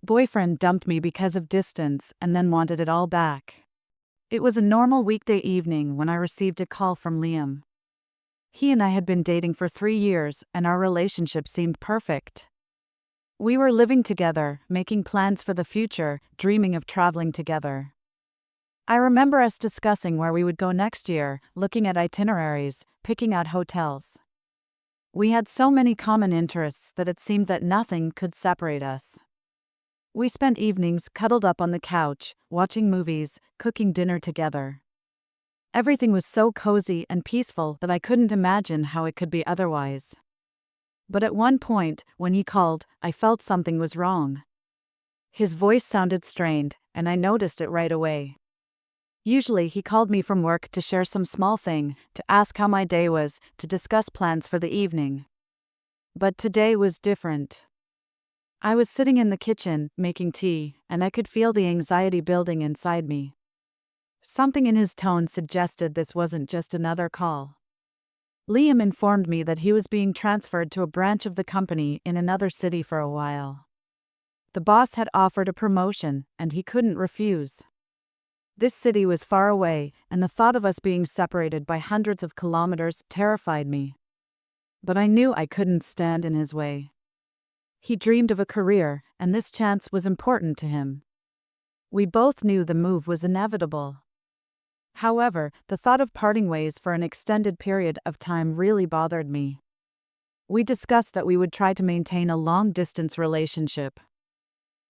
Boyfriend dumped me because of distance and then wanted it all back. It was a normal weekday evening when I received a call from Liam. He and I had been dating for 3 years and our relationship seemed perfect. We were living together, making plans for the future, dreaming of traveling together. I remember us discussing where we would go next year, looking at itineraries, picking out hotels. We had so many common interests that it seemed that nothing could separate us. We spent evenings cuddled up on the couch, watching movies, cooking dinner together. Everything was so cozy and peaceful that I couldn't imagine how it could be otherwise. But at one point, when he called, I felt something was wrong. His voice sounded strained, and I noticed it right away. Usually he called me from work to share some small thing, to ask how my day was, to discuss plans for the evening. But today was different. I was sitting in the kitchen, making tea, and I could feel the anxiety building inside me. Something in his tone suggested this wasn't just another call. Liam informed me that he was being transferred to a branch of the company in another city for a while. The boss had offered a promotion, and he couldn't refuse. This city was far away, and the thought of us being separated by hundreds of kilometers terrified me. But I knew I couldn't stand in his way. He dreamed of a career, and this chance was important to him. We both knew the move was inevitable. However, the thought of parting ways for an extended period of time really bothered me. We discussed that we would try to maintain a long-distance relationship.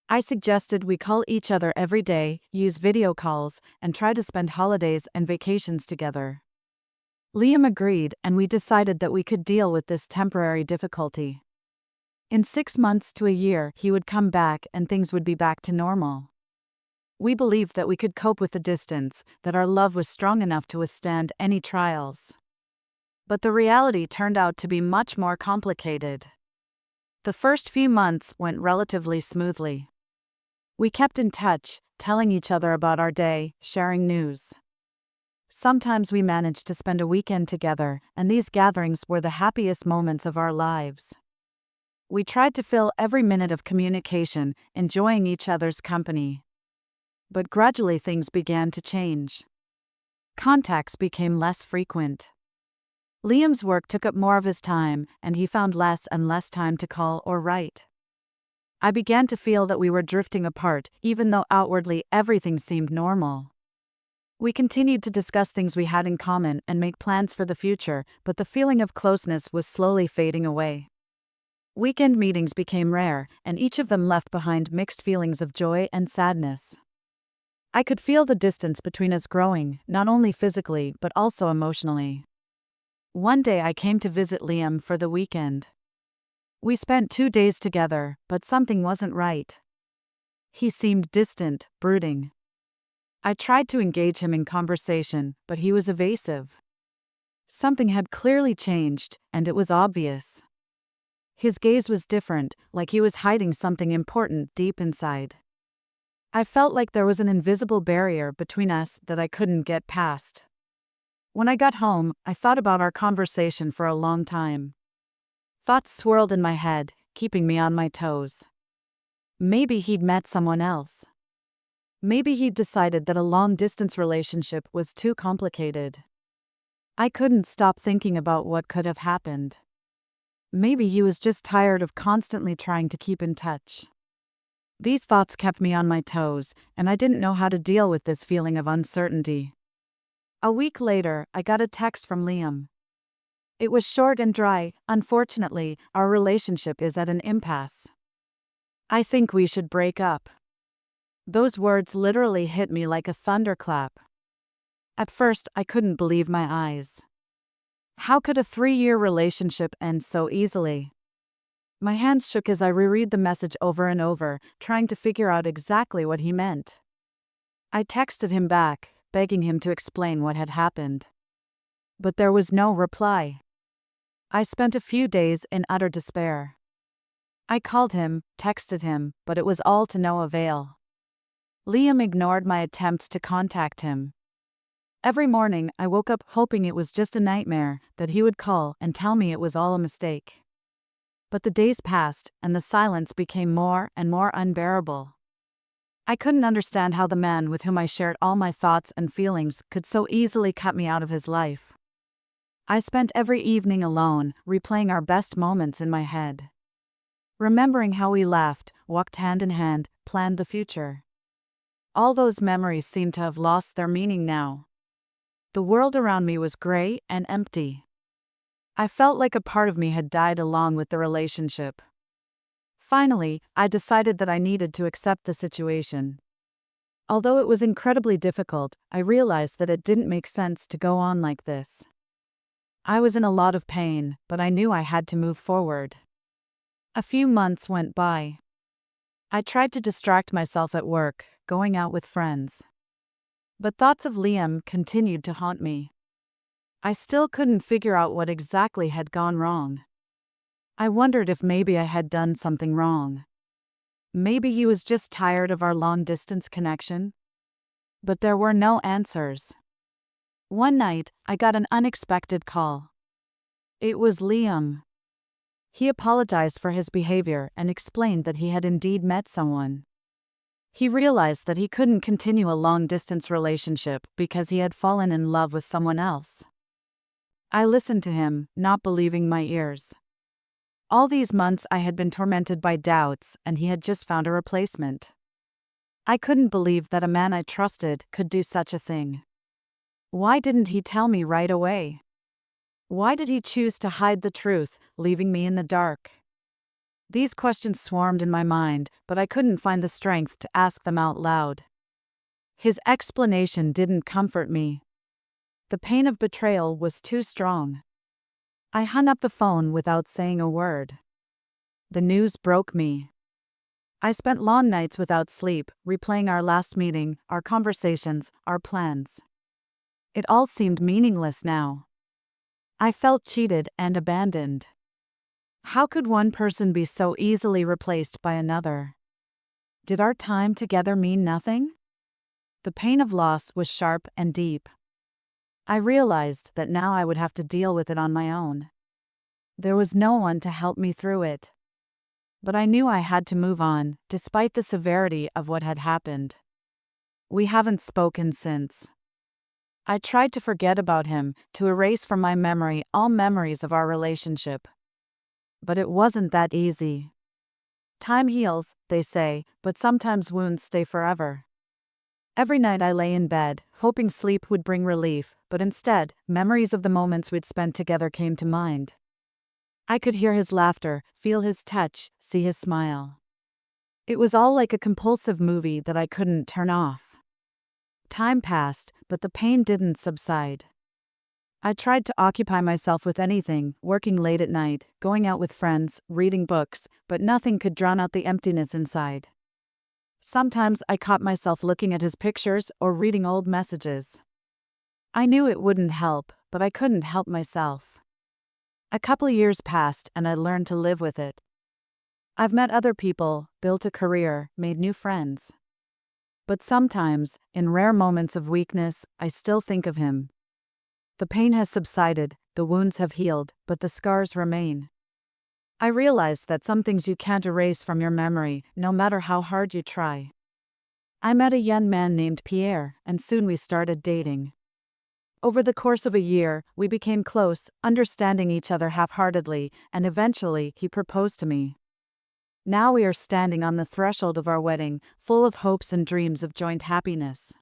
I suggested we call each other every day, use video calls, and try to spend holidays and vacations together. Liam agreed, and we decided that we could deal with this temporary difficulty. In 6 months to a year, he would come back and things would be back to normal. We believed that we could cope with the distance, that our love was strong enough to withstand any trials. But the reality turned out to be much more complicated. The first few months went relatively smoothly. We kept in touch, telling each other about our day, sharing news. Sometimes we managed to spend a weekend together, and these gatherings were the happiest moments of our lives. We tried to fill every minute of communication, enjoying each other's company. But gradually things began to change. Contacts became less frequent. Liam's work took up more of his time, and he found less and less time to call or write. I began to feel that we were drifting apart, even though outwardly everything seemed normal. We continued to discuss things we had in common and make plans for the future, but the feeling of closeness was slowly fading away. Weekend meetings became rare, and each of them left behind mixed feelings of joy and sadness. I could feel the distance between us growing, not only physically but also emotionally. One day I came to visit Liam for the weekend. We spent 2 days together, but something wasn't right. He seemed distant, brooding. I tried to engage him in conversation, but he was evasive. Something had clearly changed, and it was obvious. His gaze was different, like he was hiding something important deep inside. I felt like there was an invisible barrier between us that I couldn't get past. When I got home, I thought about our conversation for a long time. Thoughts swirled in my head, keeping me on my toes. Maybe he'd met someone else. Maybe he'd decided that a long-distance relationship was too complicated. I couldn't stop thinking about what could have happened. Maybe he was just tired of constantly trying to keep in touch. These thoughts kept me on my toes, and I didn't know how to deal with this feeling of uncertainty. A week later, I got a text from Liam. It was short and dry. Unfortunately, our relationship is at an impasse. I think we should break up. Those words literally hit me like a thunderclap. At first, I couldn't believe my eyes. How could a 3-year relationship end so easily? My hands shook as I reread the message over and over, trying to figure out exactly what he meant. I texted him back, begging him to explain what had happened. But there was no reply. I spent a few days in utter despair. I called him, texted him, but it was all to no avail. Liam ignored my attempts to contact him. Every morning, I woke up hoping it was just a nightmare, that he would call and tell me it was all a mistake. But the days passed, and the silence became more and more unbearable. I couldn't understand how the man with whom I shared all my thoughts and feelings could so easily cut me out of his life. I spent every evening alone, replaying our best moments in my head. Remembering how we laughed, walked hand in hand, planned the future. All those memories seemed to have lost their meaning now. The world around me was gray and empty. I felt like a part of me had died along with the relationship. Finally, I decided that I needed to accept the situation. Although it was incredibly difficult, I realized that it didn't make sense to go on like this. I was in a lot of pain, but I knew I had to move forward. A few months went by. I tried to distract myself at work, going out with friends. But thoughts of Liam continued to haunt me. I still couldn't figure out what exactly had gone wrong. I wondered if maybe I had done something wrong. Maybe he was just tired of our long-distance connection. But there were no answers. One night, I got an unexpected call. It was Liam. He apologized for his behavior and explained that he had indeed met someone. He realized that he couldn't continue a long-distance relationship because he had fallen in love with someone else. I listened to him, not believing my ears. All these months I had been tormented by doubts, and he had just found a replacement. I couldn't believe that a man I trusted could do such a thing. Why didn't he tell me right away? Why did he choose to hide the truth, leaving me in the dark? These questions swarmed in my mind, but I couldn't find the strength to ask them out loud. His explanation didn't comfort me. The pain of betrayal was too strong. I hung up the phone without saying a word. The news broke me. I spent long nights without sleep, replaying our last meeting, our conversations, our plans. It all seemed meaningless now. I felt cheated and abandoned. How could one person be so easily replaced by another? Did our time together mean nothing? The pain of loss was sharp and deep. I realized that now I would have to deal with it on my own. There was no one to help me through it. But I knew I had to move on, despite the severity of what had happened. We haven't spoken since. I tried to forget about him, to erase from my memory all memories of our relationship. But it wasn't that easy. Time heals, they say, but sometimes wounds stay forever. Every night I lay in bed, hoping sleep would bring relief, but instead, memories of the moments we'd spent together came to mind. I could hear his laughter, feel his touch, see his smile. It was all like a compulsive movie that I couldn't turn off. Time passed, but the pain didn't subside. I tried to occupy myself with anything, working late at night, going out with friends, reading books, but nothing could drown out the emptiness inside. Sometimes I caught myself looking at his pictures or reading old messages. I knew it wouldn't help, but I couldn't help myself. A couple years passed and I learned to live with it. I've met other people, built a career, made new friends. But sometimes, in rare moments of weakness, I still think of him. The pain has subsided, the wounds have healed, but the scars remain. I realized that some things you can't erase from your memory, no matter how hard you try. I met a young man named Pierre, and soon we started dating. Over the course of a year, we became close, understanding each other half-heartedly, and eventually, he proposed to me. Now we are standing on the threshold of our wedding, full of hopes and dreams of joint happiness.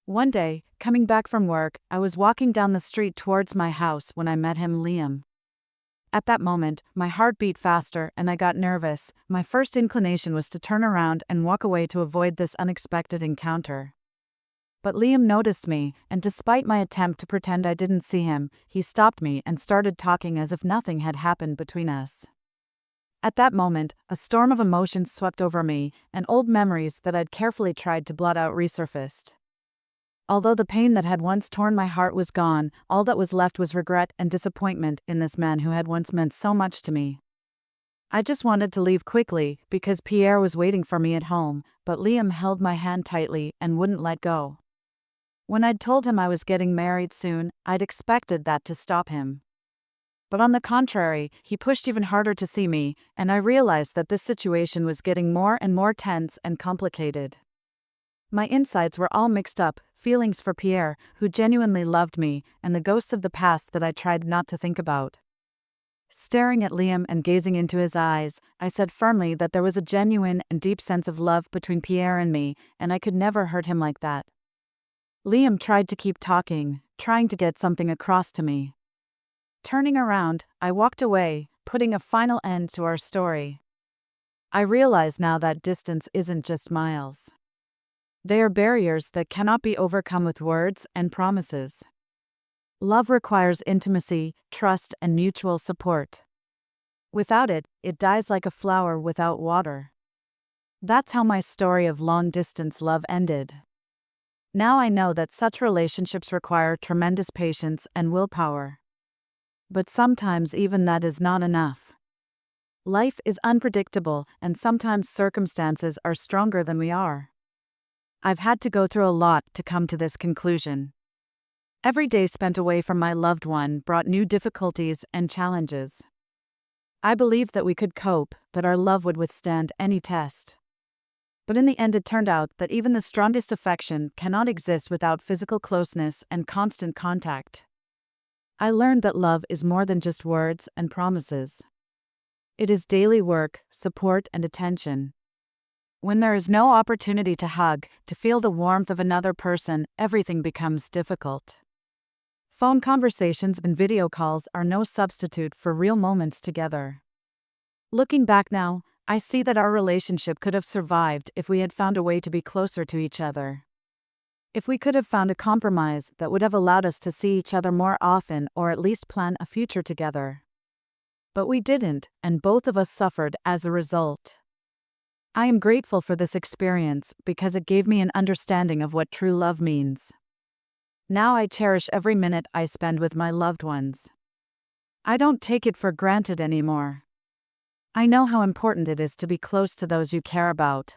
One day, coming back from work, I was walking down the street towards my house when I met him, Liam. At that moment, my heart beat faster and I got nervous. My first inclination was to turn around and walk away to avoid this unexpected encounter. But Liam noticed me, and despite my attempt to pretend I didn't see him, he stopped me and started talking as if nothing had happened between us. At that moment, a storm of emotions swept over me, and old memories that I'd carefully tried to blot out resurfaced. Although the pain that had once torn my heart was gone, all that was left was regret and disappointment in this man who had once meant so much to me. I just wanted to leave quickly, because Pierre was waiting for me at home, but Liam held my hand tightly and wouldn't let go. When I'd told him I was getting married soon, I'd expected that to stop him. But on the contrary, he pushed even harder to see me, and I realized that this situation was getting more and more tense and complicated. My insides were all mixed up, feelings for Pierre, who genuinely loved me, and the ghosts of the past that I tried not to think about. Staring at Liam and gazing into his eyes, I said firmly that there was a genuine and deep sense of love between Pierre and me, and I could never hurt him like that. Liam tried to keep talking, trying to get something across to me. Turning around, I walked away, putting a final end to our story. I realize now that distance isn't just miles. They are barriers that cannot be overcome with words and promises. Love requires intimacy, trust, and mutual support. Without it, it dies like a flower without water. That's how my story of long-distance love ended. Now I know that such relationships require tremendous patience and willpower. But sometimes even that is not enough. Life is unpredictable, and sometimes circumstances are stronger than we are. I've had to go through a lot to come to this conclusion. Every day spent away from my loved one brought new difficulties and challenges. I believed that we could cope, that our love would withstand any test. But in the end, it turned out that even the strongest affection cannot exist without physical closeness and constant contact. I learned that love is more than just words and promises. It is daily work, support, and attention. When there is no opportunity to hug, to feel the warmth of another person, everything becomes difficult. Phone conversations and video calls are no substitute for real moments together. Looking back now, I see that our relationship could have survived if we had found a way to be closer to each other. If we could have found a compromise that would have allowed us to see each other more often or at least plan a future together. But we didn't, and both of us suffered as a result. I am grateful for this experience because it gave me an understanding of what true love means. Now I cherish every minute I spend with my loved ones. I don't take it for granted anymore. I know how important it is to be close to those you care about.